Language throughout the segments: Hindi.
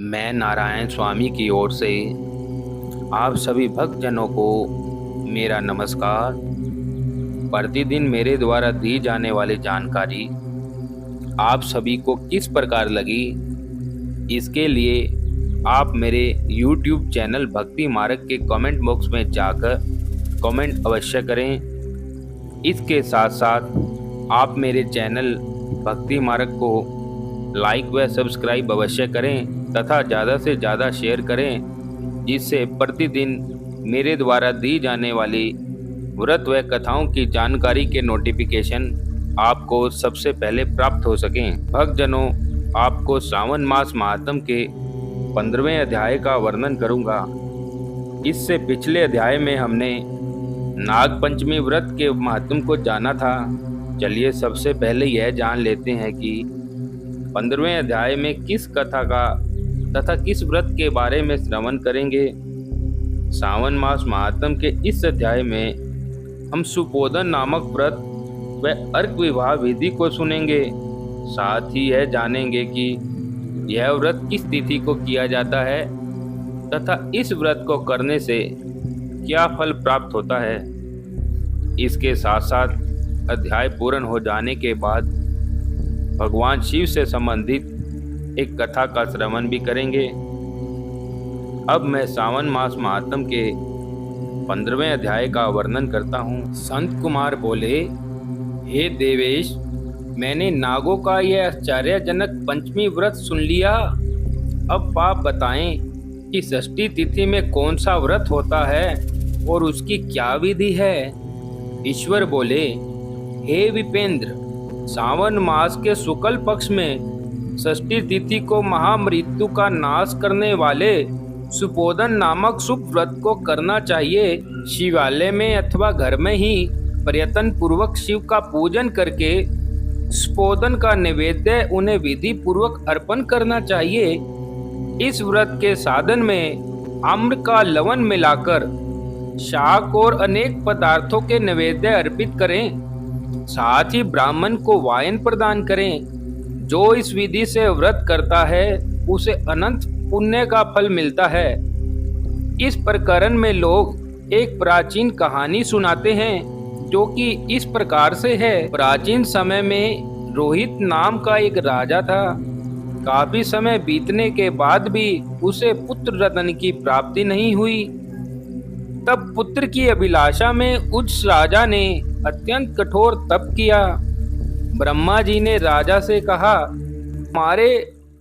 मैं नारायण स्वामी की ओर से आप सभी भक्तजनों को मेरा नमस्कार। प्रतिदिन मेरे द्वारा दी जाने वाली जानकारी आप सभी को किस प्रकार लगी, इसके लिए आप मेरे YouTube चैनल भक्ति मार्ग के कमेंट बॉक्स में जाकर कमेंट अवश्य करें। इसके साथ साथ आप मेरे चैनल भक्ति मार्ग को लाइक व सब्सक्राइब अवश्य करें तथा ज़्यादा से ज़्यादा शेयर करें, जिससे प्रतिदिन मेरे द्वारा दी जाने वाली व्रत व कथाओं की जानकारी के नोटिफिकेशन आपको सबसे पहले प्राप्त हो सकें। भक्तजनों, आपको श्रावण मास महात्म के 15वें अध्याय का वर्णन करूंगा। इससे पिछले अध्याय में हमने नाग पंचमी व्रत के महात्म को जाना था। चलिए सबसे पहले यह जान लेते हैं कि 15वें अध्याय में किस कथा का तथा किस व्रत के बारे में श्रवण करेंगे। श्रावण मास महात्म के इस अध्याय में हम सुपोदन नामक व्रत व अर्क विवाह विधि को सुनेंगे। साथ ही यह जानेंगे कि यह व्रत किस तिथि को किया जाता है तथा इस व्रत को करने से क्या फल प्राप्त होता है। इसके साथ साथ अध्याय पूर्ण हो जाने के बाद भगवान शिव से संबंधित एक कथा का श्रवण भी करेंगे। अब मैं श्रावण मास महात्म के 15वें अध्याय का वर्णन करता हूँ। संत कुमार बोले, हे देवेश, मैंने नागों का यह आश्चर्यजनक पंचमी व्रत सुन लिया। अब आप बताएं कि षष्ठी तिथि में कौन सा व्रत होता है और उसकी क्या विधि है। ईश्वर बोले, हे विपेंद्र, सावन मास के शुक्ल पक्ष में षष्ठी तिथि को महामृत्यु का नाश करने वाले सुपोदन नामक शुभ व्रत को करना चाहिए। शिवालय में अथवा घर में ही प्रयत्न पूर्वक शिव का पूजन करके सुपोदन का नैवेद्य उन्हें विधि पूर्वक अर्पण करना चाहिए। इस व्रत के साधन में आम्र का लवण मिलाकर शाक और अनेक पदार्थों के नैवेद्य अर्पित करें। साथ ही ब्राह्मण को वायन प्रदान करें। जो इस विधि से व्रत करता है उसे अनंत पुण्य का फल मिलता है। इस प्रकरण में लोग एक प्राचीन कहानी सुनाते हैं जो कि इस प्रकार से है। प्राचीन समय में रोहित नाम का एक राजा था। काफी समय बीतने के बाद भी उसे पुत्र रत्न की प्राप्ति नहीं हुई। तब पुत्र की अभिलाषा में उस राजा ने अत्यंत कठोर तप किया। ब्रह्मा जी ने राजा से कहा, हमारे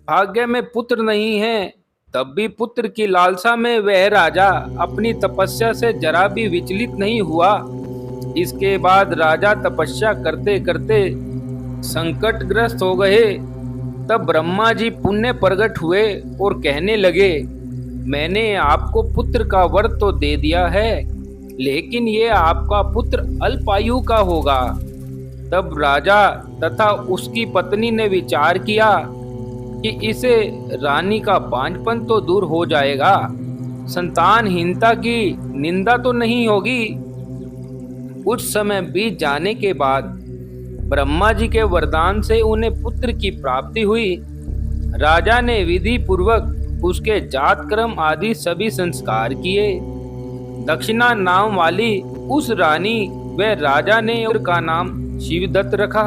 भाग्य में पुत्र नहीं है। तब भी पुत्र की लालसा में वह राजा अपनी तपस्या से जरा भी विचलित नहीं हुआ। इसके बाद राजा तपस्या करते करते संकटग्रस्त हो गए। तब ब्रह्मा जी पुण्य प्रकट हुए और कहने लगे, मैंने आपको पुत्र का वर तो दे दिया है, लेकिन ये आपका पुत्र अल्पायु का होगा। तब राजा तथा उसकी पत्नी ने विचार किया कि इसे रानी का बांझपन तो दूर हो जाएगा, संतानहीनता की निंदा तो नहीं होगी। कुछ समय बीत जाने के बाद ब्रह्मा जी के वरदान से उन्हें पुत्र की प्राप्ति हुई। राजा ने विधि पूर्वक उसके जात कर्म आदि सभी संस्कार किए। दक्षिणा नाम वाली उस रानी व राजा ने उनका नाम शिवदत्त रखा।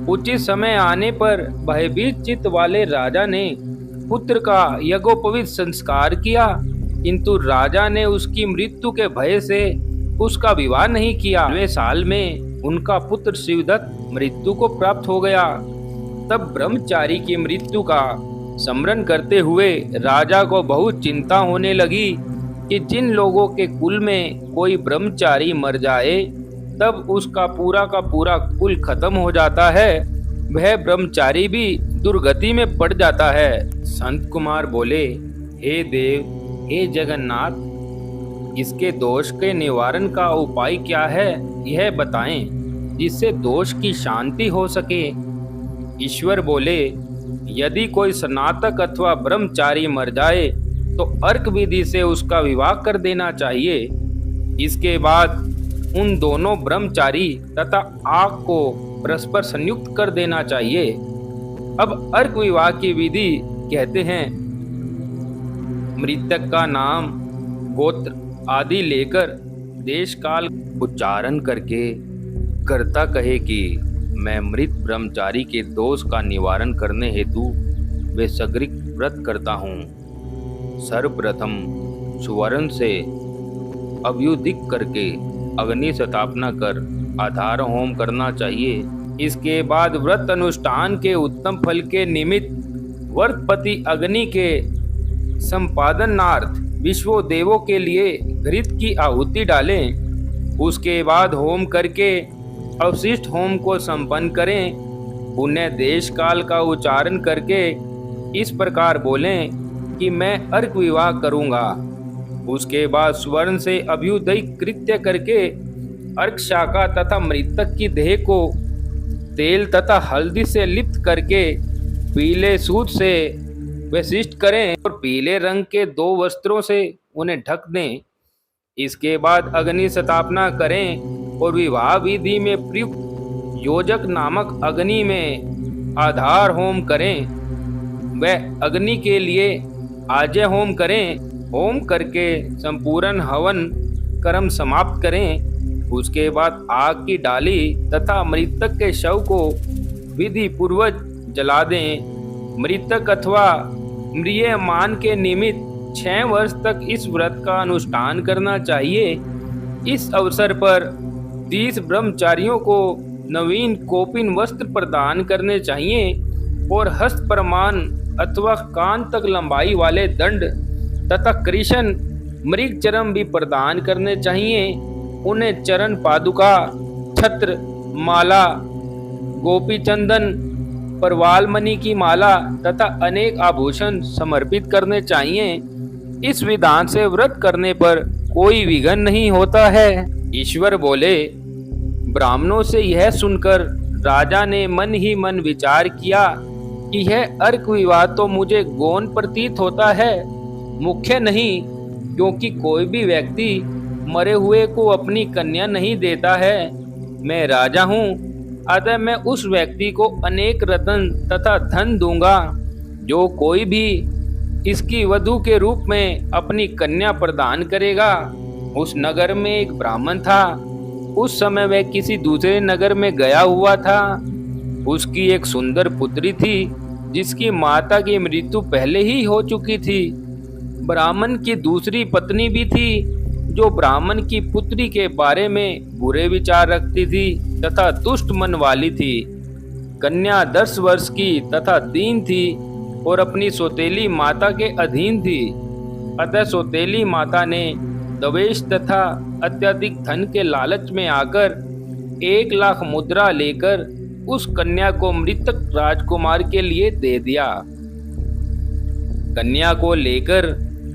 उचित समय आने पर भयभीत चित्त वाले राजा ने पुत्र का यज्ञोपवीत संस्कार किया, किंतु राजा ने उसकी मृत्यु के भय से उसका विवाह नहीं किया। 9वें साल में उनका पुत्र शिवदत्त मृत्यु को प्राप्त हो गया। तब ब्रह्मचारी की मृत्यु का स्मरण करते हुए राजा को बहुत चिंता होने लगी कि जिन लोगों के कुल में कोई ब्रह्मचारी मर जाए तब उसका पूरा का पूरा कुल खत्म हो जाता है, वह ब्रह्मचारी भी दुर्गति में पड़ जाता है। संत कुमार बोले, हे देव, हे जगन्नाथ, इसके दोष के निवारण का उपाय क्या है, यह बताएं, जिससे दोष की शांति हो सके। ईश्वर बोले, यदि कोई स्नातक अथवा ब्रह्मचारी मर जाए तो अर्क विधि से उसका विवाह कर देना चाहिए। इसके बाद उन दोनों ब्रह्मचारी तथा आग को परस्पर संयुक्त कर देना चाहिए। अब अर्क विवाह की विधि कहते हैं मृतक का नाम, गोत्र आदि लेकर देश काल उच्चारण करके कर्ता कहे कि मैं मृत ब्रह्मचारी के दोष का निवारण करने हेतु वे सगृक व्रत करता हूँ। सर्वप्रथम सुवर्ण से अभ्युदिक करके अग्नि स्थापना कर आधार होम करना चाहिए। इसके बाद व्रत अनुष्ठान के उत्तम फल के निमित्त वर्तपति अग्नि के संपादनार्थ विश्व देवों के लिए घृत की आहुति डालें। उसके बाद होम करके अवशिष्ट होम को संपन्न करें। पुण्य देश काल का उच्चारण करके इस प्रकार बोलें कि मैं अर्क विवाह करूंगा। उसके बाद स्वर्ण से अभ्युदय कृत्य करके अर्क शाखा तथा मृतक की देह को तेल तथा हल्दी से लिप्त करके पीले सूत से विशिष्ट करें और पीले रंग के 2 वस्त्रों से उन्हें ढक दें। इसके बाद अग्नि स्थापना करें और विवाह विधि में प्रयुक्त योजक नामक अग्नि में आधार होम करें। वह अग्नि के लिए आज्य होम करें। होम करके संपूर्ण हवन कर्म समाप्त करें। उसके बाद आग की डाली तथा मृतक के शव को विधि पूर्वक जला दें। मृतक अथवा म्रियमान के निमित्त 6 वर्ष तक इस व्रत का अनुष्ठान करना चाहिए। इस अवसर पर 30 ब्रह्मचारियों को नवीन कोपिन वस्त्र प्रदान करने चाहिए और हस्त प्रमाण अथवा कान तक लंबाई वाले दंड तथा कृष्ण मृग चरम भी प्रदान करने चाहिए। उन्हें चरण पादुका, छत्र, माला, गोपी चंदन, परवाल मणि की माला तथा अनेक आभूषण समर्पित करने चाहिए। इस विधान से व्रत करने पर कोई विघ्न नहीं होता है। ईश्वर बोले। ब्राह्मणों से यह सुनकर राजा ने मन ही मन विचार किया कि यह अर्क विवाह तो मुझे गौण प्रतीत होता है, मुख्य नहीं, क्योंकि कोई भी व्यक्ति मरे हुए को अपनी कन्या नहीं देता है। मैं राजा हूँ, अतः मैं उस व्यक्ति को अनेक रत्न तथा धन दूंगा जो कोई भी इसकी वधू के रूप में अपनी कन्या प्रदान करेगा। उस नगर में एक ब्राह्मण था। उस समय वह किसी दूसरे नगर में गया हुआ था। उसकी एक सुंदर पुत्री थी जिसकी माता की मृत्यु पहले ही हो चुकी थी। ब्राह्मण की दूसरी पत्नी भी थी जो ब्राह्मण की पुत्री के बारे में बुरे विचार रखती थी तथा दुष्ट मन वाली थी। कन्या 10 वर्ष की तथा दीन थी और अपनी सौतेली माता के अधीन थी। अतः सौतेली माता ने दवेश तथा अत्यधिक धन के लालच में आकर 1 लाख मुद्रा लेकर उस कन्या को मृतक राजकुमार के लिए दे दिया। कन्या को लेकर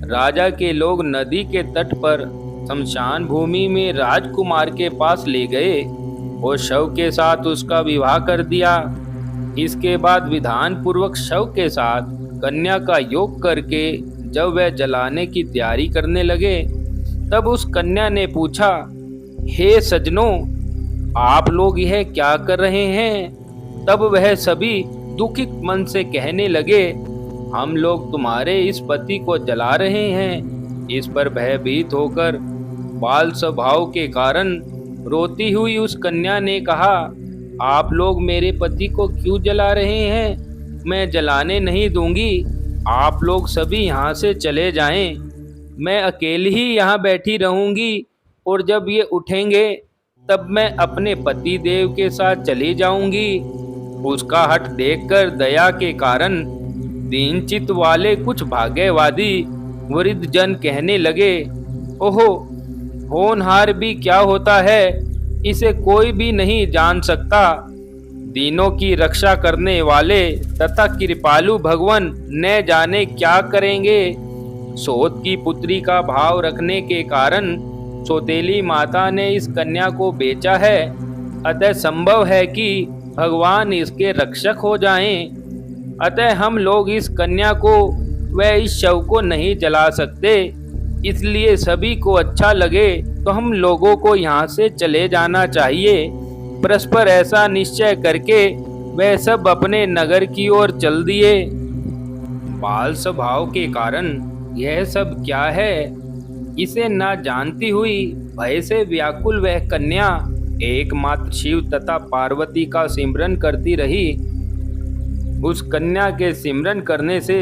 राजा के लोग नदी के तट पर शमशान भूमि में राजकुमार के पास ले गए और शव के साथ उसका विवाह कर दिया। इसके बाद विधान पूर्वक शव के साथ कन्या का योग करके जब वह जलाने की तैयारी करने लगे तब उस कन्या ने पूछा, हे सजनों, आप लोग यह क्या कर रहे हैं? तब वह सभी दुखित मन से कहने लगे, हम लोग तुम्हारे इस पति को जला रहे हैं। इस पर भयभीत होकर बाल स्वभाव के कारण रोती हुई उस कन्या ने कहा, आप लोग मेरे पति को क्यों जला रहे हैं? मैं जलाने नहीं दूंगी। आप लोग सभी यहाँ से चले जाएं। मैं अकेली ही यहाँ बैठी रहूंगी और जब ये उठेंगे तब मैं अपने पति देव के साथ चली जाऊंगी। उसका हठ देखकर दया के कारण दीन चित्त वाले कुछ भाग्यवादी वृद्ध जन कहने लगे, ओहो, होनहार भी क्या होता है, इसे कोई भी नहीं जान सकता। दीनों की रक्षा करने वाले तथा कृपालु भगवान न जाने क्या करेंगे। सोत की पुत्री का भाव रखने के कारण सौतेली माता ने इस कन्या को बेचा है। अतः संभव है कि भगवान इसके रक्षक हो जाएं। अतः हम लोग इस कन्या को व इस शव को नहीं जला सकते। इसलिए सभी को अच्छा लगे तो हम लोगों को यहाँ से चले जाना चाहिए। परस्पर ऐसा निश्चय करके वह सब अपने नगर की ओर चल दिए। बाल स्वभाव के कारण यह सब क्या है? इसे ना जानती हुई भय से व्याकुल वह कन्या एकमात्र शिव तथा पार्वती का सिमरन करती रही। उस कन्या के सिमरन करने से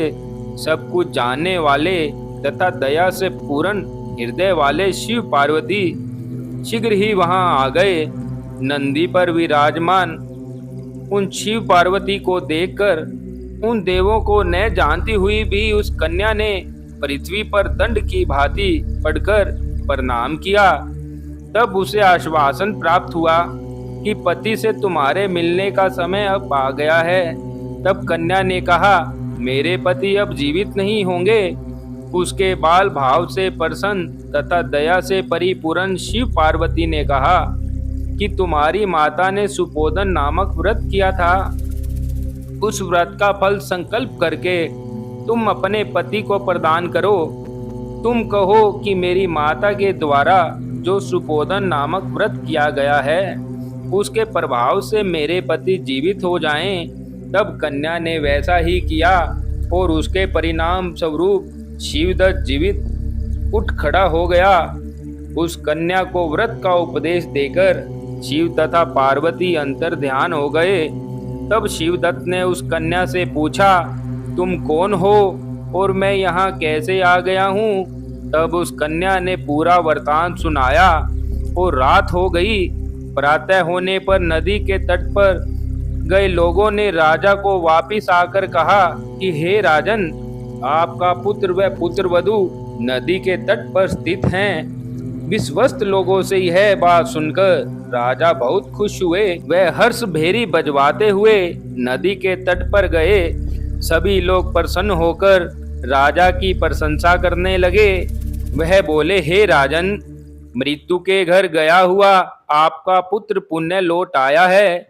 सब कुछ जानने वाले तथा दया से पूर्ण हृदय वाले शिव पार्वती शीघ्र ही वहां आ गए। नंदी पर विराजमान उन शिव पार्वती को देखकर उन देवों को न जानती हुई भी उस कन्या ने पृथ्वी पर दंड की भांति पड़कर प्रणाम किया। तब उसे आश्वासन प्राप्त हुआ कि पति से तुम्हारे मिलने का समय अब आ गया है। तब कन्या ने कहा, मेरे पति अब जीवित नहीं होंगे। उसके बाल भाव से प्रसन्न तथा दया से परिपूर्ण शिव पार्वती ने कहा कि तुम्हारी माता ने सुपोदन नामक व्रत किया था। उस व्रत का फल संकल्प करके तुम अपने पति को प्रदान करो। तुम कहो कि मेरी माता के द्वारा जो सुपोदन नामक व्रत किया गया है उसके प्रभाव से मेरे पति जीवित हो जाएं। तब कन्या ने वैसा ही किया और उसके परिणाम स्वरूप शिवदत्त जीवित उठ खड़ा हो गया। उस कन्या को व्रत का उपदेश देकर शिव तथा पार्वती अंतर ध्यान हो गए। तब शिवदत्त ने उस कन्या से पूछा, तुम कौन हो और मैं यहाँ कैसे आ गया हूँ? तब उस कन्या ने पूरा वृतांत सुनाया और रात हो गई। प्रातः होने पर नदी के तट पर गए लोगों ने राजा को वापिस आकर कहा कि हे राजन, आपका पुत्र व पुत्रवधू नदी के तट पर स्थित हैं। विश्वस्त लोगों से यह बात सुनकर राजा बहुत खुश हुए। वह हर्ष भेरी बजवाते हुए नदी के तट पर गए। सभी लोग प्रसन्न होकर राजा की प्रशंसा करने लगे। वह बोले, हे राजन, मृत्यु के घर गया हुआ आपका पुत्र पुण्य लौट आया है।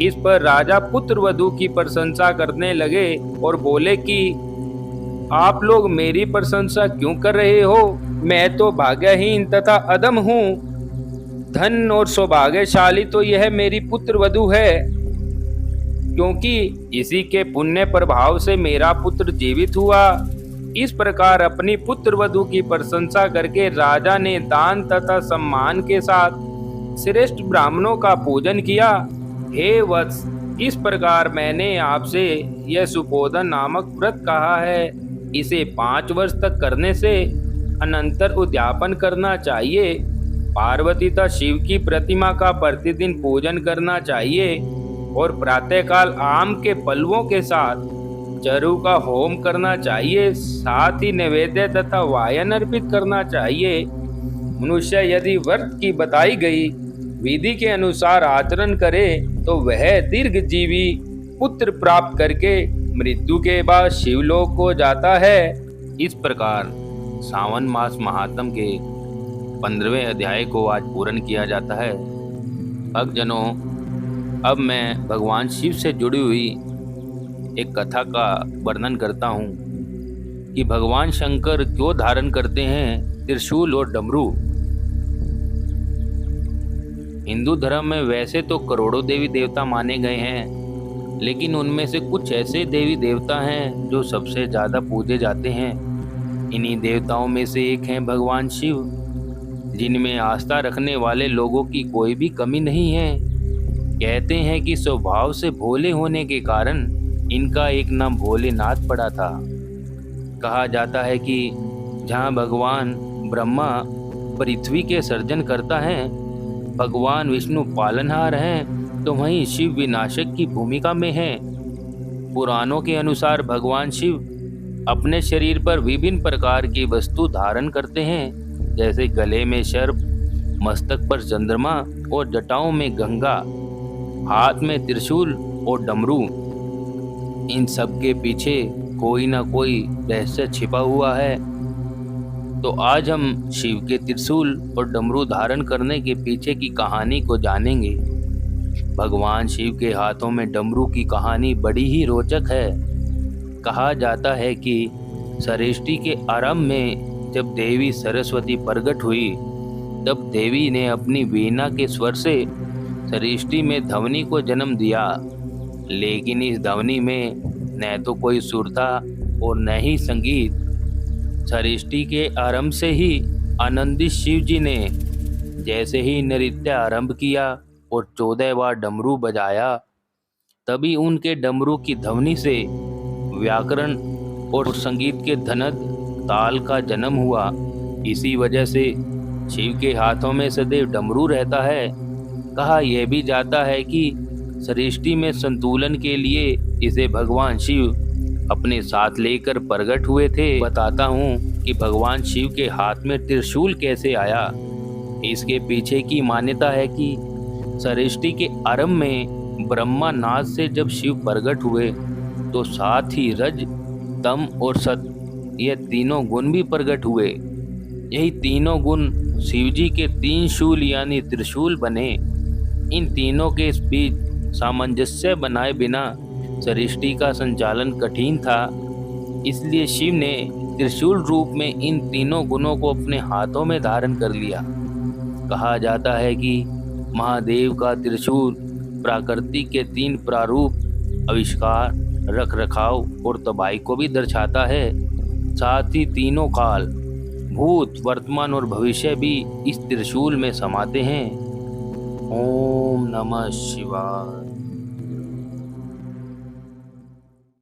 इस पर राजा पुत्र वधू की प्रशंसा करने लगे और बोले कि आप लोग मेरी प्रशंसा क्यों कर रहे हो? मैं तो भाग्यहीन तथा अधम हूँ। धन और सौभाग्यशाली तो यह मेरी पुत्र वधू है, क्योंकि इसी के पुण्य प्रभाव से मेरा पुत्र जीवित हुआ। इस प्रकार अपनी पुत्र वधू की प्रशंसा करके राजा ने दान तथा सम्मान के साथ श्रेष्ठ ब्राह्मणों का पूजन किया। हे वत्स, इस प्रकार मैंने आपसे यह सुपोदन नामक व्रत कहा है। इसे 5 वर्ष तक करने से अनंतर उद्यापन करना चाहिए। पार्वती तथा शिव की प्रतिमा का प्रतिदिन पूजन करना चाहिए और प्रातःकाल आम के पल्लवों के साथ चरु का होम करना चाहिए। साथ ही नैवेद्य तथा वायन अर्पित करना चाहिए। मनुष्य यदि व्रत की बताई गई विधि के अनुसार आचरण करे तो वह दीर्घजीवी पुत्र प्राप्त करके मृत्यु के बाद शिवलोक को जाता है। इस प्रकार सावन मास महात्म के 15वें अध्याय को आज पूर्ण किया जाता है। भक्तजनों, अब मैं भगवान शिव से जुड़ी हुई एक कथा का वर्णन करता हूँ कि भगवान शंकर क्यों धारण करते हैं त्रिशूल और डमरू। हिंदू धर्म में वैसे तो करोड़ों देवी देवता माने गए हैं, लेकिन उनमें से कुछ ऐसे देवी देवता हैं जो सबसे ज़्यादा पूजे जाते हैं। इन्हीं देवताओं में से एक हैं भगवान शिव, जिनमें आस्था रखने वाले लोगों की कोई भी कमी नहीं है। कहते हैं कि स्वभाव से भोले होने के कारण इनका एक नाम भोलेनाथ पड़ा था। कहा जाता है कि जहाँ भगवान ब्रह्मा पृथ्वी के सर्जन करता है, भगवान विष्णु पालनहार हैं, तो वहीं शिव विनाशक की भूमिका में हैं। पुराणों के अनुसार भगवान शिव अपने शरीर पर विभिन्न प्रकार की वस्तु धारण करते हैं, जैसे गले में सर्प, मस्तक पर चंद्रमा और जटाओं में गंगा, हाथ में त्रिशूल और डमरू। इन सब के पीछे कोई ना कोई रहस्य छिपा हुआ है। तो आज हम शिव के त्रिशूल और डमरू धारण करने के पीछे की कहानी को जानेंगे। भगवान शिव के हाथों में डमरू की कहानी बड़ी ही रोचक है। कहा जाता है कि सृष्टि के आरंभ में जब देवी सरस्वती प्रकट हुई, तब देवी ने अपनी वीणा के स्वर से सृष्टि में ध्वनि को जन्म दिया। लेकिन इस ध्वनि में न तो कोई सुर था और न ही संगीत। सृष्टि के आरंभ से ही आनंदित शिव जी ने जैसे ही नृत्य आरंभ किया और 14 बार डमरू बजाया, तभी उनके डमरू की ध्वनि से व्याकरण और संगीत के धनद ताल का जन्म हुआ। इसी वजह से शिव के हाथों में सदैव डमरू रहता है। कहा यह भी जाता है कि सृष्टि में संतुलन के लिए इसे भगवान शिव अपने साथ लेकर प्रकट हुए थे। बताता हूँ कि भगवान शिव के हाथ में त्रिशूल कैसे आया। इसके पीछे की मान्यता है कि सृष्टि के आरंभ में ब्रह्मा नाद से जब शिव प्रकट हुए तो साथ ही रज, तम और सत ये तीनों गुण भी प्रकट हुए। यही तीनों गुण शिवजी के 3 शूल यानी त्रिशूल बने। इन तीनों के बीच सामंजस्य बनाए बिना सृष्टि का संचालन कठिन था। इसलिए शिव ने त्रिशूल रूप में इन तीनों गुणों को अपने हाथों में धारण कर लिया। कहा जाता है कि महादेव का त्रिशूल प्रकृति के 3 प्रारूप आविष्कार, रख रखाव और तबाही को भी दर्शाता है। साथ ही तीनों काल, भूत, वर्तमान और भविष्य भी इस त्रिशूल में समाते हैं। ओम नमः शिवाय।